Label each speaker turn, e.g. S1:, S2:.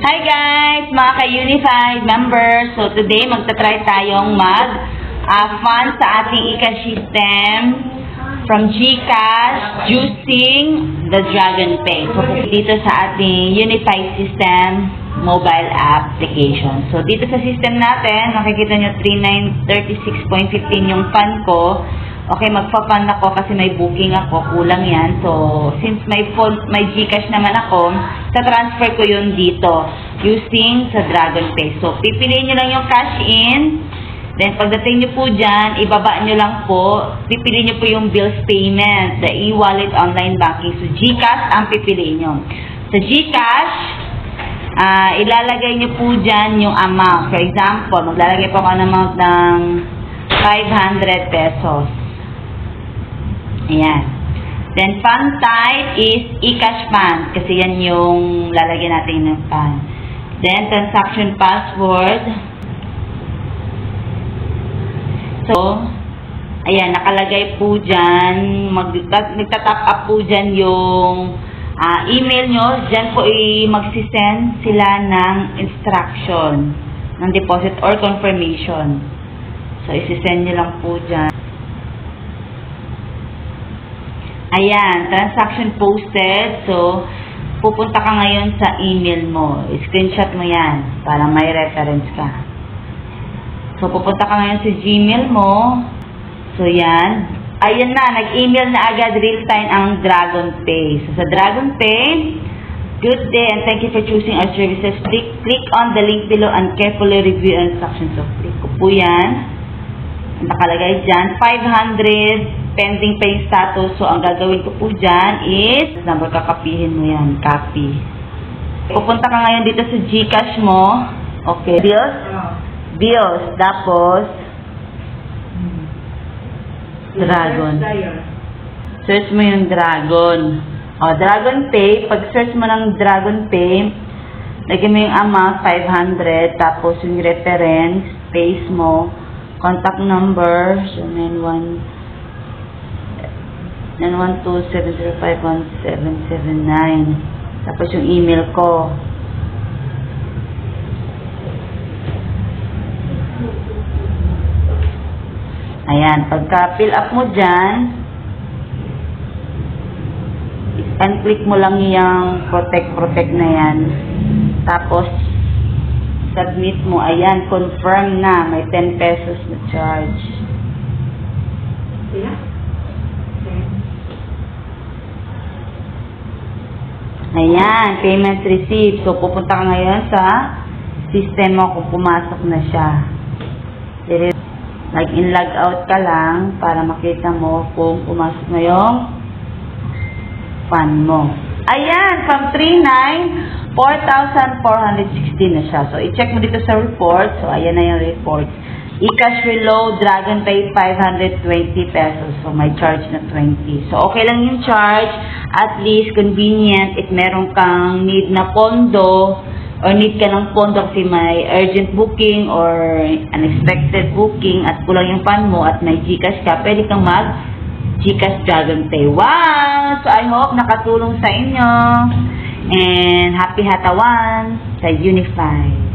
S1: Hi guys, mga ka-Unified members. So today magta-try tayong mag-fund sa ating e-cash system from GCash using the Dragon Pay. So dito sa ating Unified System mobile application. So dito sa system natin, makikita nyo 3936.15 yung fund ko. Okay, magpa-fund ako kasi may booking ako, kulang yan. So, since may GCash naman ako, sa-transfer ko yun dito using sa Dragon Pay. So, pipiliin nyo lang yung cash in. Then, pagdating nyo po dyan, ibaba nyo lang po, pipiliin nyo po yung bills payment, the e-wallet online banking. So, GCash ang pipiliin nyo. Sa GCash, ilalagay nyo po dyan yung amount. For example, maglalagay po ako ng amount ng 500 pesos. Ayan. Then, fund type is e-cash fund. Kasi yan yung lalagyan natin ng fund. Then, transaction password. So, ayan, nakalagay po dyan. Magta-top up po dyan yung email nyo. Dyan po magsisend sila ng instruction ng deposit or confirmation. So, isisend nyo lang po dyan. Ayan, transaction posted. So, pupunta ka ngayon sa email mo. Screenshot mo yan para may reference ka. So, pupunta ka ngayon sa Gmail mo. So, yan. Ayan na, nag-email na agad real-time ang Dragon Pay. So, sa Dragon Pay, good day and thank you for choosing our services. Click on the link below and carefully review instructions. So, click ko po yan. Nakalagay dyan, 500 pending pay status. So, ang gagawin ko po dyan is, number kakapihin mo yan, copy. Pupunta ka ngayon dito sa GCash mo. Okay. Bills. Bills. Tapos, Dragon. Search mo yung Dragon. O, Dragon Pay. Pag search mo ng Dragon Pay, lagyan mo yung amount, 500. Tapos, yung reference, paste mo. Contact number, so 912-705-1779. Tapos yung email ko. Ayan, pagka fill up mo dyan, and click mo lang yung protect na yan. Tapos, submit mo. Ayan, confirm na. May 10 pesos na charge. Yeah. Ayan, payment received. So, pupunta ka ngayon sa system mo kung pumasok na siya. Log-in, log-out ka lang para makita mo kung pumasok na yung fund mo. Ayan, from 4,416 na siya. So, i-check mo dito sa report. So, ayan na yung report. E-cash reload, Dragon Pay, 520 pesos. So, may charge na 20. So, okay lang yung charge. At least, convenient. If meron kang need na pondo, or need ka ng pondo kasi may urgent booking or unexpected booking at kulang yung fund mo at may GCash ka, pwede kang GCash Dragon Pay. Wow! So, I hope nakatulong sa inyo. And happy Hatawan sa Unified.